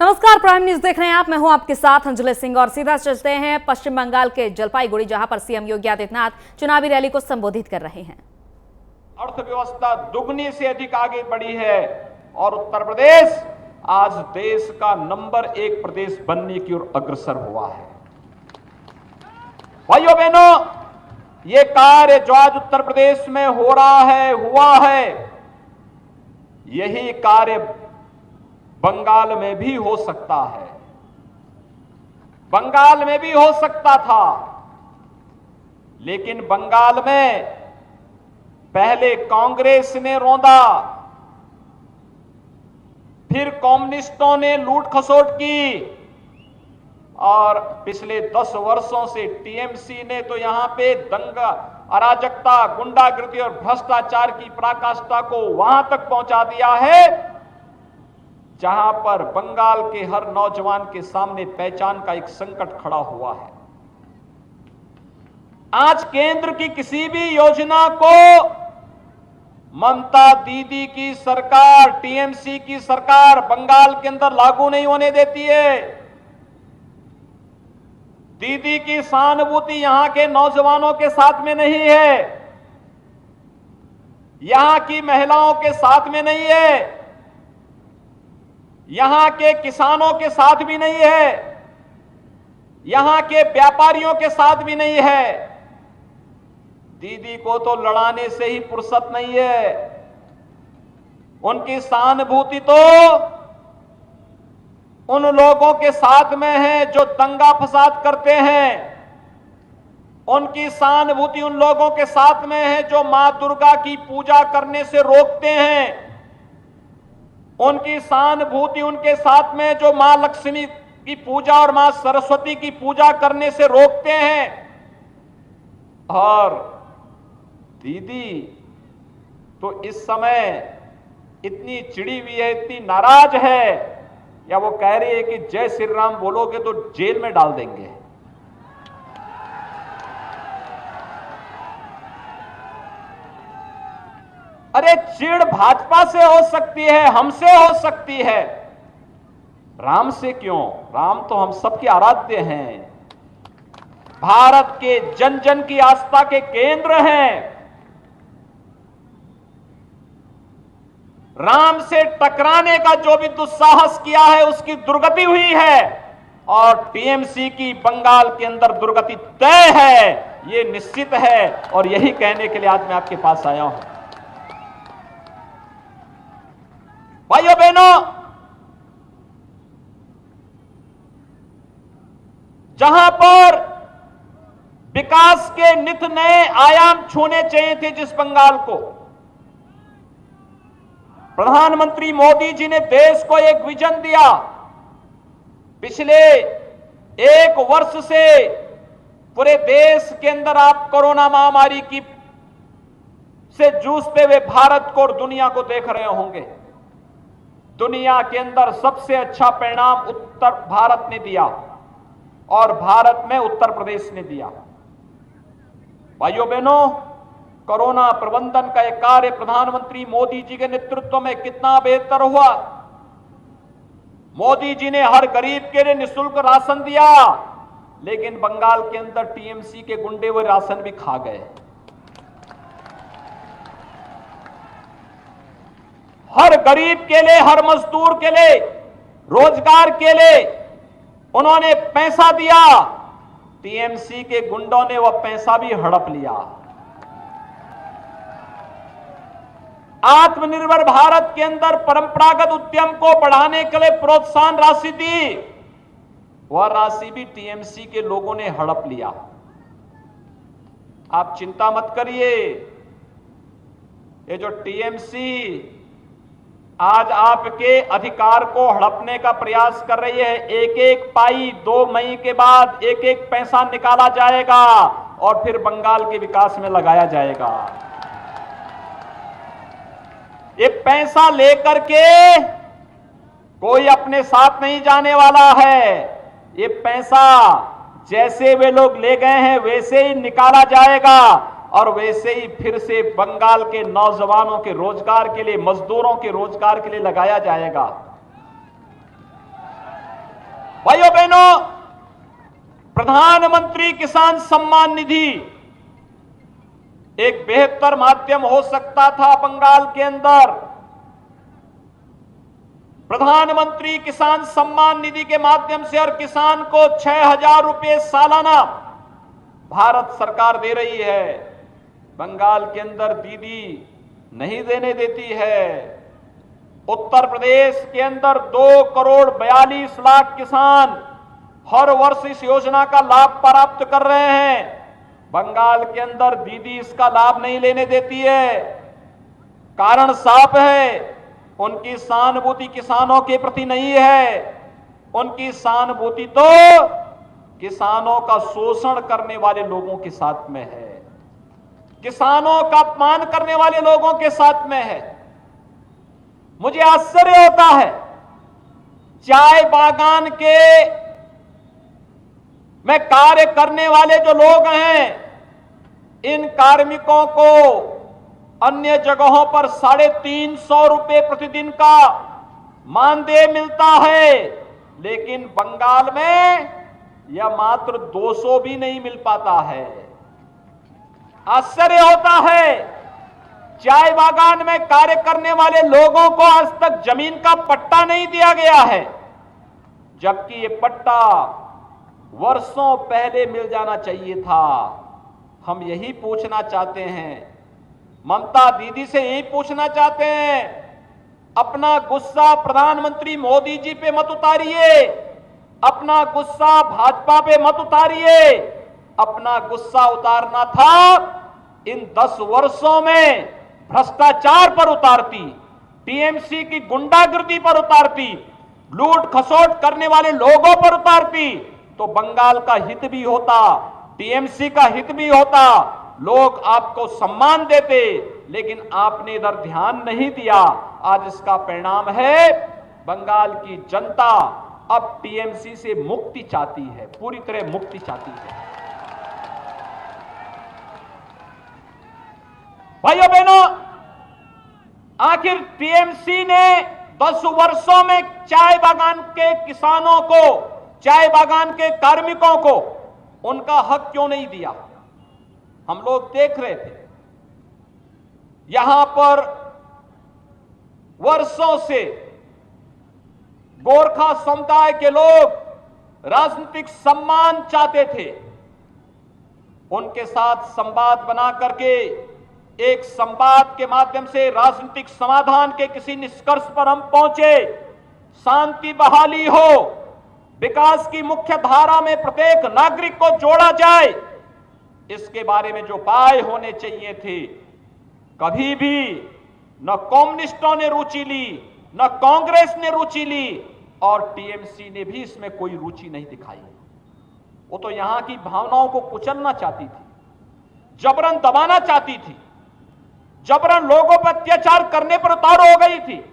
नमस्कार, prime news देख रहे हैं आप। मैं हूं आपके साथ अंजलि सिंह और सीधा चलते हैं पश्चिम बंगाल के जलपाईगुड़ी, जहां पर सीएम योगी आदित्यनाथ चुनावी रैली को संबोधित कर रहे हैं। अर्थव्यवस्था दुगनी से अधिक आगे बढ़ी है और उत्तर प्रदेश आज देश का नंबर 1 प्रदेश बनने की ओर अग्रसर हुआ है। भाइयों बहनों, ये कार्य जो आज उत्तर प्रदेश में हो रहा है, हुआ है, यही कार्य बंगाल में भी हो सकता है, बंगाल में भी हो सकता था। लेकिन बंगाल में पहले कांग्रेस ने रौंदा, फिर कम्युनिस्टों ने लूट खसोट की और पिछले 10 वर्षों से टीएमसी ने तो यहां पे दंगा, अराजकता, गुंडागर्दी और भ्रष्टाचार की पराकाष्ठा को वहां तक पहुंचा दिया है जहां पर बंगाल के हर नौजवान के सामने पहचान का एक संकट खड़ा हुआ है। आज केंद्र की किसी भी योजना को ममता दीदी की सरकार, टीएमसी की सरकार बंगाल के अंदर लागू नहीं होने देती है। दीदी की सहानुभूति यहां के नौजवानों के साथ में नहीं है, यहां की महिलाओं के साथ में नहीं है, यहां के किसानों के साथ भी नहीं है, यहां के व्यापारियों के साथ भी नहीं है। दीदी को तो लड़ाने से ही फुर्सत नहीं है। उनकी सहानुभूति तो उन लोगों के साथ में है जो दंगा फसाद करते हैं। उनकी सहानुभूति उन लोगों के साथ में है जो मां दुर्गा की पूजा करने से रोकते हैं। उनकी सहानुभूति उनके साथ में जो मां लक्ष्मी की पूजा और मां सरस्वती की पूजा करने से रोकते हैं। और दीदी तो इस समय इतनी चिड़ी हुई है, इतनी नाराज है, या वो कह रही है कि जय श्री राम बोलोगे तो जेल में डाल देंगे। अरे चिड़ भाजपा से हो सकती है, हमसे हो सकती है, राम से क्यों? राम तो हम सबके आराध्य हैं, भारत के जन जन की आस्था के केंद्र हैं। राम से टकराने का जो भी दुस्साहस किया है उसकी दुर्गति हुई है और टीएमसी की बंगाल के अंदर दुर्गति तय है, ये निश्चित है। और यही कहने के लिए आज मैं आपके पास आया हूं। भाइयों बहनों, जहां पर विकास के नित नए आयाम छूने चाहिए थे जिस बंगाल को, प्रधानमंत्री मोदी जी ने देश को एक विजन दिया। पिछले 1 वर्ष से पूरे देश के अंदर आप कोरोना महामारी की से जूझते हुए भारत को और दुनिया को देख रहे होंगे। दुनिया के अंदर सबसे अच्छा परिणाम उत्तर भारत ने दिया और भारत में उत्तर प्रदेश ने दिया। भाइयों बहनों, कोरोना प्रबंधन का एक कार्य प्रधानमंत्री मोदी जी के नेतृत्व में कितना बेहतर हुआ। मोदी जी ने हर गरीब के लिए निःशुल्क राशन दिया, लेकिन बंगाल के अंदर टीएमसी के गुंडे वो राशन भी खा गए। हर गरीब के लिए, हर मजदूर के लिए, रोजगार के लिए उन्होंने पैसा दिया, टीएमसी के गुंडों ने वह पैसा भी हड़प लिया। आत्मनिर्भर भारत के अंदर परंपरागत उद्यम को बढ़ाने के लिए प्रोत्साहन राशि दी, वह राशि भी टीएमसी के लोगों ने हड़प लिया। आप चिंता मत करिए, ये जो टीएमसी आज आपके अधिकार को हड़पने का प्रयास कर रही है, एक एक पाई 2 मई के बाद एक एक पैसा निकाला जाएगा और फिर बंगाल के विकास में लगाया जाएगा। ये पैसा लेकर के कोई अपने साथ नहीं जाने वाला है। ये पैसा जैसे वे लोग ले गए हैं वैसे ही निकाला जाएगा और वैसे ही फिर से बंगाल के नौजवानों के रोजगार के लिए, मजदूरों के रोजगार के लिए लगाया जाएगा। भाइयों बहनों, प्रधानमंत्री किसान सम्मान निधि एक बेहतर माध्यम हो सकता था बंगाल के अंदर। प्रधानमंत्री किसान सम्मान निधि के माध्यम से हर किसान को 6,000 रुपए सालाना भारत सरकार दे रही है। बंगाल के अंदर दीदी नहीं देने देती है। उत्तर प्रदेश के अंदर 2,42,00,000 किसान हर वर्ष इस योजना का लाभ प्राप्त कर रहे हैं। बंगाल के अंदर दीदी इसका लाभ नहीं लेने देती है। कारण साफ है, उनकी सहानुभूति किसानों के प्रति नहीं है। उनकी सहानुभूति तो किसानों का शोषण करने वाले लोगों के साथ में है, किसानों का अपमान करने वाले लोगों के साथ में है। मुझे आश्चर्य होता है, चाय बागान के में कार्य करने वाले जो लोग हैं, इन कार्मिकों को अन्य जगहों पर 350 रुपए प्रतिदिन का मानदेय मिलता है, लेकिन बंगाल में यह मात्र 200 भी नहीं मिल पाता है। आश्चर्य होता है, चाय बागान में कार्य करने वाले लोगों को आज तक जमीन का पट्टा नहीं दिया गया है, जबकि ये पट्टा वर्षों पहले मिल जाना चाहिए था। हम यही पूछना चाहते हैं, ममता दीदी से यही पूछना चाहते हैं, अपना गुस्सा प्रधानमंत्री मोदी जी पे मत उतारिए, अपना गुस्सा भाजपा पे मत उतारिए। अपना गुस्सा उतारना था इन 10 वर्षों में भ्रष्टाचार पर उतारती, टीएमसी की गुंडागिर्दी पर उतारती, लूट खसोट करने वाले लोगों पर उतारती, तो बंगाल का हित भी होता, टीएमसी का हित भी होता, लोग आपको सम्मान देते। लेकिन आपने इधर ध्यान नहीं दिया। आज इसका परिणाम है, बंगाल की जनता अब टीएमसी से मुक्ति चाहती है, पूरी तरह मुक्ति चाहती है। भाइयों बहनों, आखिर टीएमसी ने 10 वर्षों में चाय बागान के किसानों को, चाय बागान के कार्मिकों को उनका हक क्यों नहीं दिया? हम लोग देख रहे थे, यहां पर वर्षों से गोरखा समुदाय के लोग राजनीतिक सम्मान चाहते थे। उनके साथ संवाद बना करके, एक संवाद के माध्यम से राजनीतिक समाधान के किसी निष्कर्ष पर हम पहुंचे, शांति बहाली हो, विकास की मुख्य धारा में प्रत्येक नागरिक को जोड़ा जाए, इसके बारे में जो उपाय होने चाहिए थे, कभी भी न कम्युनिस्टों ने रुचि ली, न कांग्रेस ने रुचि ली, और टीएमसी ने भी इसमें कोई रुचि नहीं दिखाई। वो तो यहां की भावनाओं को कुचलना चाहती थी, जबरन दबाना चाहती थी, जबरन लोगों पर अत्याचार करने पर उतारू हो गई थी।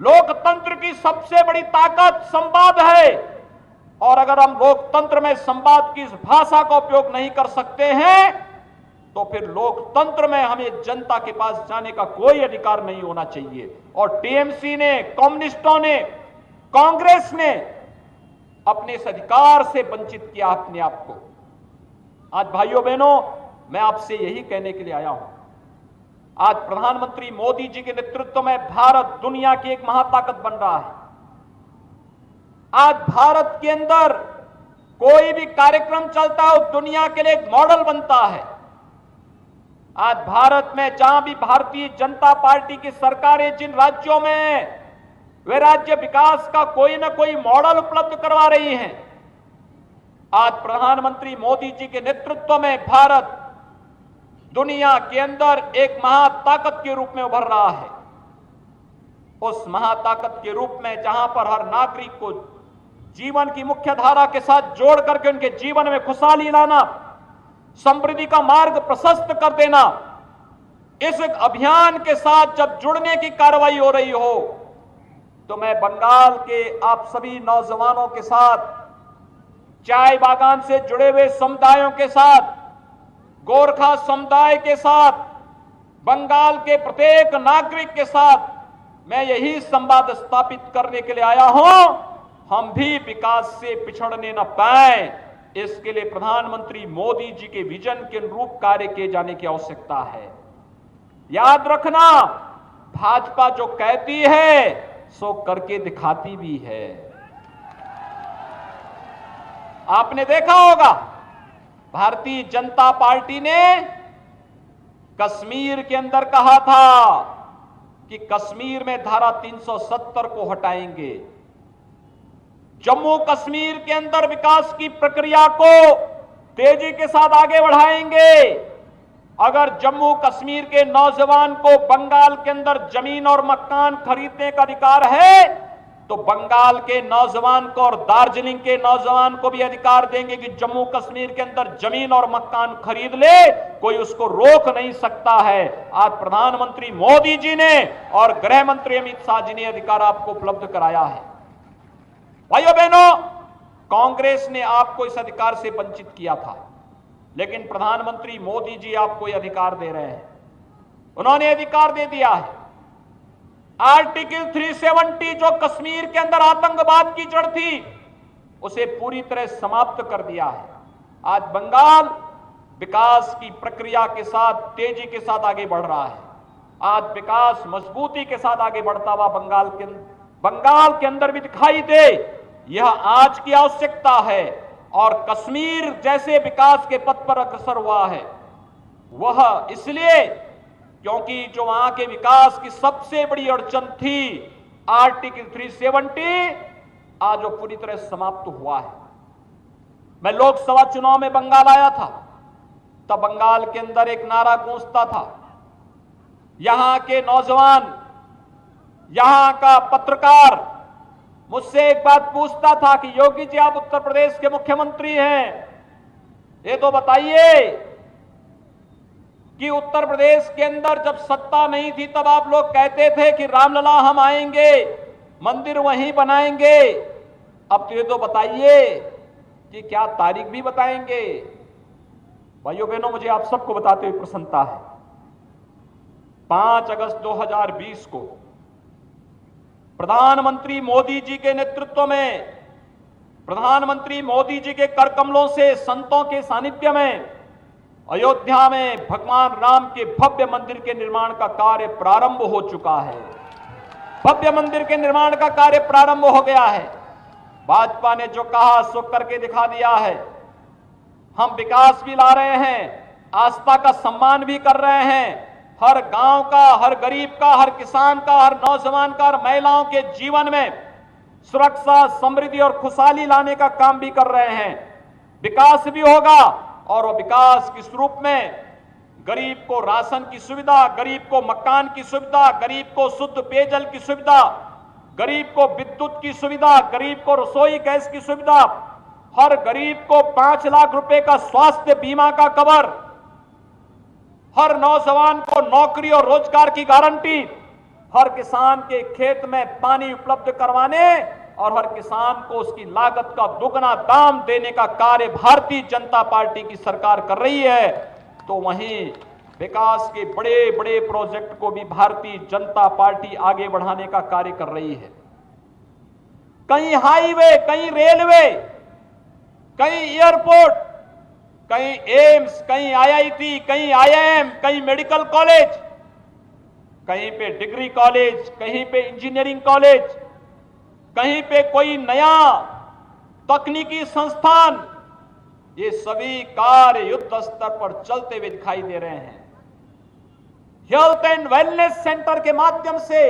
लोकतंत्र की सबसे बड़ी ताकत संवाद है, और अगर हम लोकतंत्र में संवाद की इस भाषा का उपयोग नहीं कर सकते हैं, तो फिर लोकतंत्र में हमें जनता के पास जाने का कोई अधिकार नहीं होना चाहिए। और टीएमसी ने, कम्युनिस्टों ने, कांग्रेस ने अपने इस अधिकार से वंचित किया अपने आप को। आज भाइयों बहनों, मैं आपसे यही कहने के लिए आया हूं, आज प्रधानमंत्री मोदी जी के नेतृत्व में भारत दुनिया की एक महाताकत बन रहा है। आज भारत के अंदर कोई भी कार्यक्रम चलता है, दुनिया के लिए एक मॉडल बनता है। आज भारत में जहां भी भारतीय जनता पार्टी की सरकारें जिन राज्यों में हैं, वे राज्य विकास का कोई ना कोई मॉडल उपलब्ध करवा रही हैं। आज प्रधानमंत्री मोदी जी के नेतृत्व में भारत दुनिया के अंदर एक महाताकत के रूप में उभर रहा है। उस महाताकत के रूप में जहां पर हर नागरिक को जीवन की मुख्य धारा के साथ जोड़ करके उनके जीवन में खुशहाली लाना, समृद्धि का मार्ग प्रशस्त कर देना, इस अभियान के साथ जब जुड़ने की कार्रवाई हो रही हो, तो मैं बंगाल के आप सभी नौजवानों के साथ, चाय बागान से जुड़े हुए समुदायों के साथ, गोरखा समुदाय के साथ, बंगाल के प्रत्येक नागरिक के साथ मैं यही संवाद स्थापित करने के लिए आया हूं हम भी विकास से पिछड़ने न पाए, इसके लिए प्रधानमंत्री मोदी जी के विजन के अनुरूप कार्य किए जाने की आवश्यकता है। याद रखना, भाजपा जो कहती है सो करके दिखाती भी है। आपने देखा होगा, भारतीय जनता पार्टी ने कश्मीर के अंदर कहा था कि कश्मीर में धारा 370 को हटाएंगे। जम्मू कश्मीर के अंदर विकास की प्रक्रिया को तेजी के साथ आगे बढ़ाएंगे। अगर जम्मू कश्मीर के नौजवान को बंगाल के अंदर जमीन और मकान खरीदने का अधिकार है, तो बंगाल के नौजवान को और दार्जिलिंग के नौजवान को भी अधिकार देंगे कि जम्मू कश्मीर के अंदर जमीन और मकान खरीद ले, कोई उसको रोक नहीं सकता है। आज प्रधानमंत्री मोदी जी ने और गृह मंत्री अमित शाह जी ने अधिकार आपको उपलब्ध कराया है। भाइयों बहनों, कांग्रेस ने आपको इस अधिकार से वंचित किया था, लेकिन प्रधानमंत्री मोदी जी आपको यह अधिकार दे रहे हैं। उन्होंने अधिकार दे दिया है। आर्टिकल 370 जो कश्मीर के अंदर आतंकवाद की जड़ थी, उसे पूरी तरह समाप्त कर दिया है। आज बंगाल विकास की प्रक्रिया के साथ तेजी के साथ आगे बढ़ रहा है। आज विकास मजबूती के साथ आगे बढ़ता हुआ बंगाल के अंदर भी दिखाई दे, यह आज की आवश्यकता है। और कश्मीर जैसे विकास के पथ पर अग्रसर हुआ है, वह इसलिए क्योंकि जो वहां के विकास की सबसे बड़ी अड़चन थी आर्टिकल 370, आज वो पूरी तरह समाप्त हुआ है। मैं लोकसभा चुनाव में बंगाल आया था, तब बंगाल के अंदर एक नारा गूंजता था। यहां के नौजवान, यहां का पत्रकार मुझसे एक बात पूछता था कि योगी जी, आप उत्तर प्रदेश के मुख्यमंत्री हैं, ये तो बताइए कि उत्तर प्रदेश के अंदर जब सत्ता नहीं थी तब आप लोग कहते थे कि रामलला हम आएंगे, मंदिर वहीं बनाएंगे। अब तो ये तो बताइए कि क्या तारीख भी बताएंगे। भाइयों बहनों, मुझे आप सबको बताते हुए प्रसन्नता है, 5 अगस्त 2020 को प्रधानमंत्री मोदी जी के नेतृत्व में, प्रधानमंत्री मोदी जी के कर कमलों से, संतों के सानिध्य में अयोध्या में भगवान राम के भव्य मंदिर के निर्माण का कार्य प्रारंभ हो चुका है। भव्य मंदिर के निर्माण का कार्य प्रारंभ हो गया है। भाजपा ने जो कहा सो करके दिखा दिया है। हम विकास भी ला रहे हैं, आस्था का सम्मान भी कर रहे हैं। हर गांव का, हर गरीब का, हर किसान का, हर नौजवान का, हर महिलाओं के जीवन में सुरक्षा, समृद्धि और खुशहाली लाने का काम भी कर रहे हैं। विकास भी होगा और वो विकास किस रूप में? गरीब को राशन की सुविधा, गरीब को मकान की सुविधा, गरीब को शुद्ध पेयजल की सुविधा, गरीब को विद्युत की सुविधा, गरीब को रसोई गैस की सुविधा, हर गरीब को 5 लाख रुपए का स्वास्थ्य बीमा का कवर, हर नौजवान को नौकरी और रोजगार की गारंटी, हर किसान के खेत में पानी उपलब्ध करवाने और हर किसान को उसकी लागत का दुगना दाम देने का कार्य भारतीय जनता पार्टी की सरकार कर रही है। तो वहीं विकास के बड़े बड़े प्रोजेक्ट को भी भारतीय जनता पार्टी आगे बढ़ाने का कार्य कर रही है। कहीं हाईवे, कहीं रेलवे, कहीं एयरपोर्ट, कहीं एम्स, कहीं आईआईटी, कहीं आईआईएम, कहीं मेडिकल कॉलेज, कहीं पे डिग्री कॉलेज, कहीं पे इंजीनियरिंग कॉलेज, कहीं पे कोई नया तकनीकी संस्थान, ये सभी कार्य युद्ध स्तर पर चलते हुए दिखाई दे रहे हैं। हेल्थ एंड वेलनेस सेंटर के माध्यम से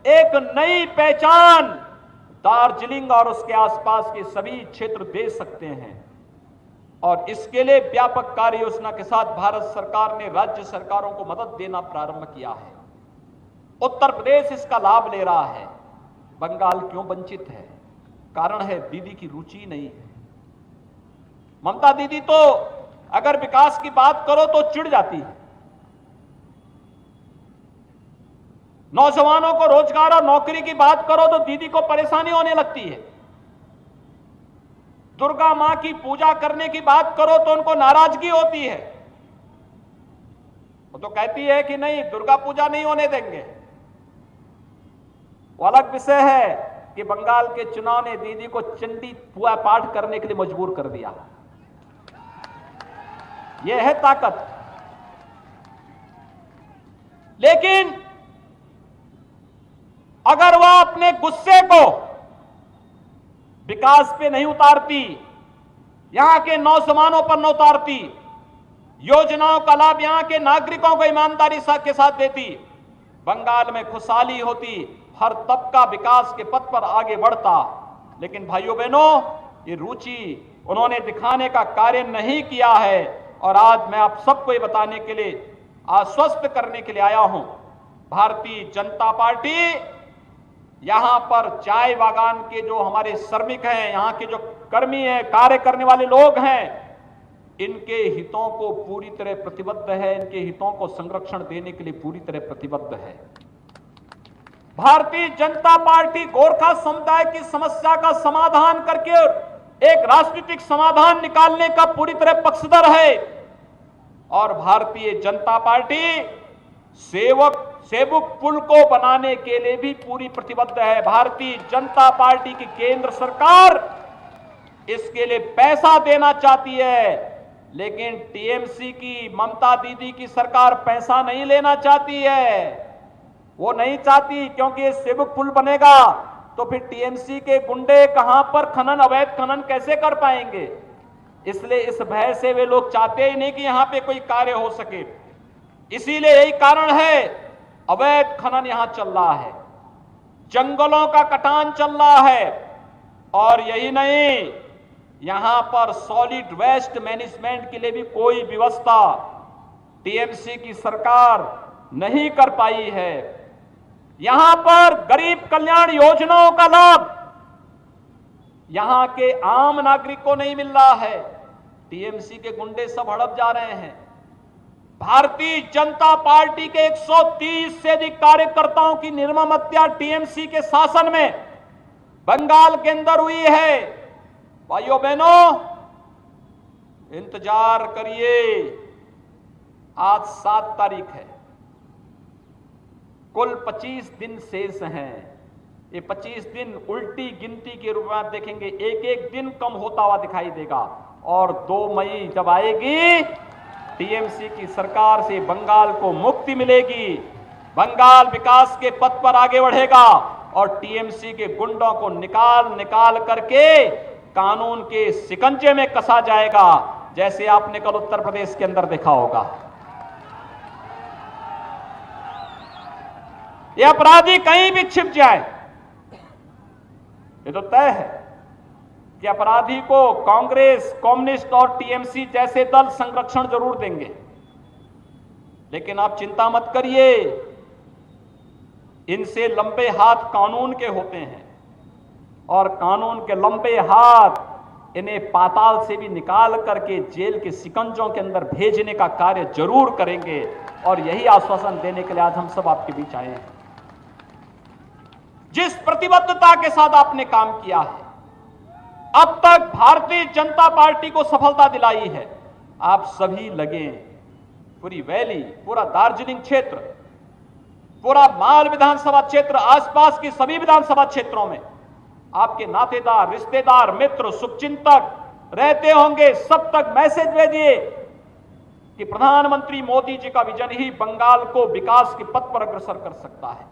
एक नई पहचान दार्जिलिंग और उसके आसपास के सभी क्षेत्र दे सकते हैं। और इसके लिए व्यापक कार्य योजना के साथ भारत सरकार ने राज्य सरकारों को मदद देना प्रारंभ किया है। उत्तर प्रदेश इसका लाभ ले रहा है। बंगाल क्यों वंचित है? कारण है दीदी की रुचि नहीं है। ममता दीदी तो अगर विकास की बात करो तो चिढ़ जाती है। नौजवानों को रोजगार और नौकरी की बात करो तो दीदी को परेशानी होने लगती है। दुर्गा मां की पूजा करने की बात करो तो उनको नाराजगी होती है। वो तो कहती है कि नहीं, दुर्गा पूजा नहीं होने देंगे। वो अलग विषय है। कि बंगाल के चुनाव ने दीदी को चंडी पूजा पाठ करने के लिए मजबूर कर दिया। यह है ताकत। लेकिन अगर वह अपने गुस्से को विकास पे नहीं उतारती, यहां के नौजवानों पर न उतारती, योजनाओं का लाभ यहां के नागरिकों को ईमानदारी के साथ देती, बंगाल में खुशहाली होती, हर तबका विकास के पथ पर आगे बढ़ता। लेकिन भाइयों बहनों, ये रुचि उन्होंने दिखाने का कार्य नहीं किया है। और आज मैं आप सबको ये बताने के लिए, आश्वस्त करने के लिए आया हूं, भारतीय जनता पार्टी यहां पर चाय बागान के जो हमारे श्रमिक हैं, यहां के जो कर्मी हैं, कार्य करने वाले लोग हैं, इनके हितों को पूरी तरह प्रतिबद्ध है, इनके हितों को संरक्षण देने के लिए पूरी तरह प्रतिबद्ध है। भारतीय जनता पार्टी गोरखा समुदाय की समस्या का समाधान करके एक राजनीतिक समाधान निकालने का पूरी तरह पक्षधर है। और भारतीय जनता पार्टी सेवक पुल को बनाने के लिए भी पूरी प्रतिबद्ध है। भारतीय जनता पार्टी की केंद्र सरकार इसके लिए पैसा देना चाहती है, लेकिन टीएमसी की ममता दीदी की सरकार पैसा नहीं लेना चाहती है। वो नहीं चाहती, क्योंकि ये सेवक पुल बनेगा तो फिर टीएमसी के गुंडे कहां पर खनन, अवैध खनन कैसे कर पाएंगे। इसलिए इस भय से वे लोग चाहते ही नहीं कि यहां पे कोई कार्य हो सके। इसीलिए यही कारण है, अवैध खनन यहां चल रहा है, जंगलों का कटान चल रहा है। और यही नहीं, यहां पर सॉलिड वेस्ट मैनेजमेंट के लिए भी कोई व्यवस्था टीएमसी की सरकार नहीं कर पाई है। यहां पर गरीब कल्याण योजनाओं का लाभ यहां के आम नागरिक को नहीं मिल रहा है। टीएमसी के गुंडे सब हड़प जा रहे हैं। भारतीय जनता पार्टी के 130 से अधिक कार्यकर्ताओं की निर्मम हत्या टीएमसी के शासन में बंगाल के अंदर हुई है। भाइयों बहनों, इंतजार करिए, आज 7 तारीख है, कुल 25 दिन शेष हैं। ये 25 दिन उल्टी गिनती के रूप में आप देखेंगे, एक एक दिन कम होता हुआ दिखाई देगा। और 2 मई जब आएगी, टीएमसी की सरकार से बंगाल को मुक्ति मिलेगी, बंगाल विकास के पथ पर आगे बढ़ेगा और टीएमसी के गुंडों को निकाल करके कानून के शिकंजे में कसा जाएगा, जैसे आपने कल उत्तर प्रदेश के अंदर देखा होगा। ये अपराधी कहीं भी छिप जाए, ये तो तय है कि अपराधी को कांग्रेस, कम्युनिस्ट और टीएमसी जैसे दल संरक्षण जरूर देंगे। लेकिन आप चिंता मत करिए, इनसे लंबे हाथ कानून के होते हैं और कानून के लंबे हाथ इन्हें पाताल से भी निकाल करके जेल के शिकंजों के अंदर भेजने का कार्य जरूर करेंगे। और यही आश्वासन देने के लिए आज हम सब आपके बीच आए हैं। जिस प्रतिबद्धता के साथ आपने काम किया है, अब तक भारतीय जनता पार्टी को सफलता दिलाई है, आप सभी लगे। पूरी वैली, पूरा दार्जिलिंग क्षेत्र, पूरा माल विधानसभा क्षेत्र, आसपास की सभी विधानसभा क्षेत्रों में आपके नातेदार, रिश्तेदार, मित्र, शुभचिंतक रहते होंगे। सब तक मैसेज भेजिए कि प्रधानमंत्री मोदी जी का विजन ही बंगाल को विकास के पथ पर अग्रसर कर सकता है।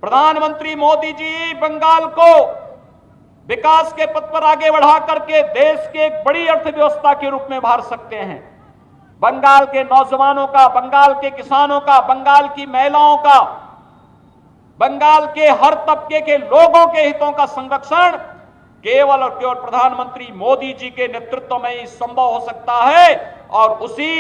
प्रधानमंत्री मोदी जी बंगाल को विकास के पथ पर आगे बढ़ा करके देश के एक बड़ी अर्थव्यवस्था के रूप में उभार सकते हैं। बंगाल के नौजवानों का, बंगाल के किसानों का, बंगाल की महिलाओं का, बंगाल के हर तबके के लोगों के हितों का संरक्षण केवल और केवल प्रधानमंत्री मोदी जी के नेतृत्व में ही संभव हो सकता है। और उसी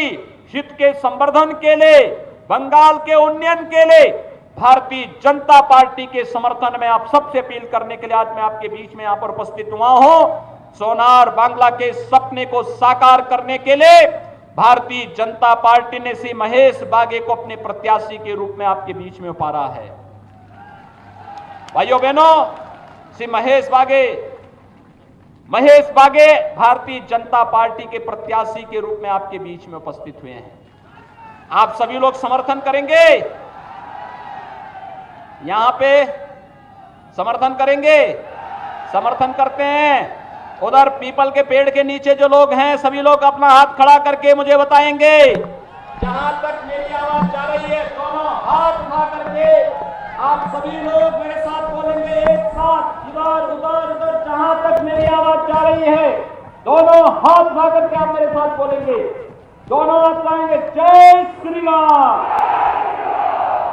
हित के संवर्धन के लिए, बंगाल के उन्नयन के लिए भारतीय जनता पार्टी के समर्थन में आप सबसे अपील करने के लिए आज मैं आपके बीच में यहां पर उपस्थित हुआ हूं। सोनार बांग्ला के सपने को साकार करने के लिए भारतीय जनता पार्टी ने श्री महेश बागे को अपने प्रत्याशी के रूप में आपके बीच में उतारा है। भाइयों बहनों, श्री महेश बागे भारतीय जनता पार्टी के प्रत्याशी के रूप में आपके बीच में उपस्थित हुए हैं। आप सभी लोग समर्थन करेंगे। यहां पे समर्थन करेंगे? समर्थन करते हैं। उधर पीपल के पेड़ के नीचे जो लोग हैं सभी लोग अपना हाथ खड़ा करके मुझे बताएंगे। जहां तक मेरी आवाज जा रही है दोनों हाथ उठा करके आप सभी लोग मेरे साथ बोलेंगे एक साथ, इधर उधर उधर, जहां तक मेरी आवाज जा रही है दोनों हाथ उठा करके आप मेरे साथ बोलेंगे। दोनों हाथ उठाएंगे। जय श्री राम,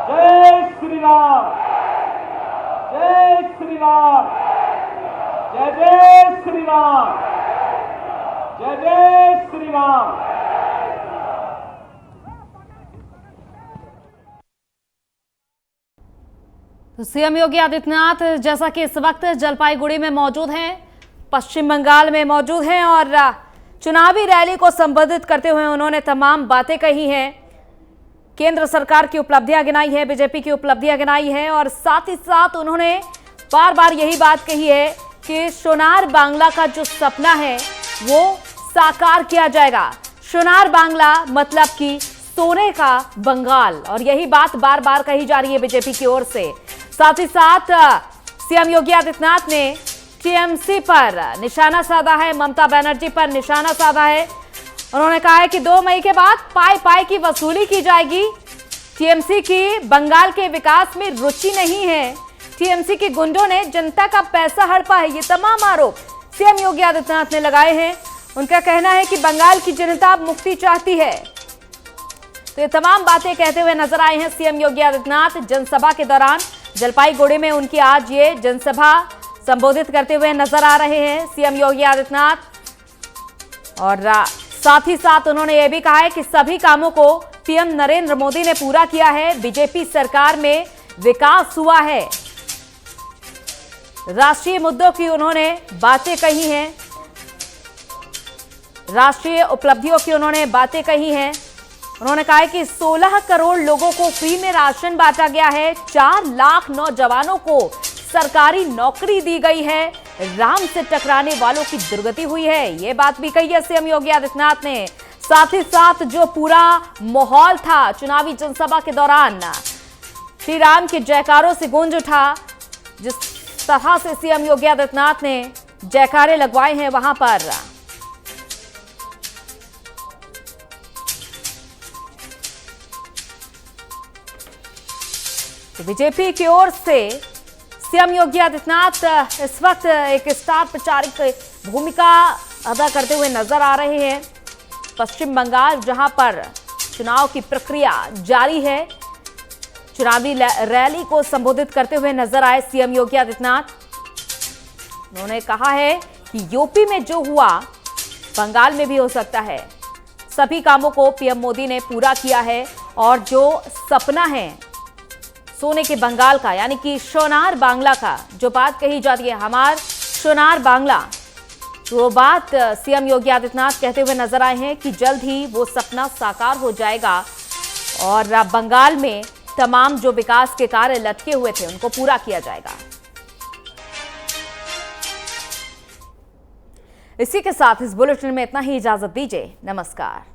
जय श्री राम, जय श्री राम, जय जय श्री राम, जय जय श्री राम। तो सीएम योगी आदित्यनाथ जैसा कि इस वक्त जलपाईगुड़ी में मौजूद हैं, पश्चिम बंगाल में मौजूद हैं और चुनावी रैली को संबोधित करते हुए उन्होंने तमाम बातें कही हैं। केंद्र सरकार की उपलब्धियां गिनाई है, बीजेपी की उपलब्धियां गिनाई है और साथ ही साथ उन्होंने बार बार यही बात कही है कि सोनार बांग्ला का जो सपना है वो साकार किया जाएगा। सोनार बांग्ला मतलब कि सोने का बंगाल, और यही बात बार बार कही जा रही है बीजेपी की ओर से। साथ ही साथ सीएम योगी आदित्यनाथ ने टीएमसी पर निशाना साधा है, ममता बनर्जी पर निशाना साधा है। उन्होंने कहा है कि 2 मई के बाद पाई पाई की वसूली की जाएगी। टीएमसी की बंगाल के विकास में रुचि नहीं है, टीएमसी के गुंडों ने जनता का पैसा हड़पा है। ये तमाम आरोप सीएम योगी आदित्यनाथ ने लगाए हैं। उनका कहना है कि बंगाल की जनता मुक्ति चाहती है। तो ये तमाम बातें कहते हुए नजर आए हैं सीएम योगी आदित्यनाथ जनसभा के दौरान। जलपाईगुड़ी में उनकी आज ये जनसभा संबोधित करते हुए नजर आ रहे हैं सीएम योगी आदित्यनाथ। और साथ ही साथ उन्होंने ये भी कहा है कि सभी कामों को पीएम नरेंद्र मोदी ने पूरा किया है, बीजेपी सरकार में विकास हुआ है। राष्ट्रीय मुद्दों की उन्होंने बातें कही हैं, राष्ट्रीय उपलब्धियों की उन्होंने बातें कही हैं। उन्होंने कहा है कि 16 करोड़ लोगों को फ्री में राशन बांटा गया है, 4 लाख नौजवानों को सरकारी नौकरी दी गई है, राम से टकराने वालों की दुर्गति हुई है। ये बात भी कही है सीएम योगी आदित्यनाथ ने। साथ ही साथ जो पूरा माहौल था चुनावी जनसभा के दौरान, श्री राम के जयकारों से गूंज उठा। जिस तरह से सीएम योगी आदित्यनाथ ने जयकारे लगवाए हैं वहां पर, तो बीजेपी की ओर से सीएम योगी आदित्यनाथ इस वक्त एक स्टार प्रचारक की भूमिका अदा करते हुए नजर आ रहे हैं। पश्चिम बंगाल जहां पर चुनाव की प्रक्रिया जारी है, चुनावी रैली को संबोधित करते हुए नजर आए सीएम योगी आदित्यनाथ। उन्होंने कहा है कि यूपी में जो हुआ बंगाल में भी हो सकता है। सभी कामों को पीएम मोदी ने पूरा किया है और जो सपना है सोने के बंगाल का, यानी कि सोनार बांग्ला का, जो बात कही जाती है हमार सोनार बांग्ला, तो वो बात सीएम योगी आदित्यनाथ कहते हुए नजर आए हैं कि जल्द ही वो सपना साकार हो जाएगा और बंगाल में तमाम जो विकास के कार्य लटके हुए थे उनको पूरा किया जाएगा। इसी के साथ इस बुलेटिन में इतना ही, इजाजत दीजिए, नमस्कार।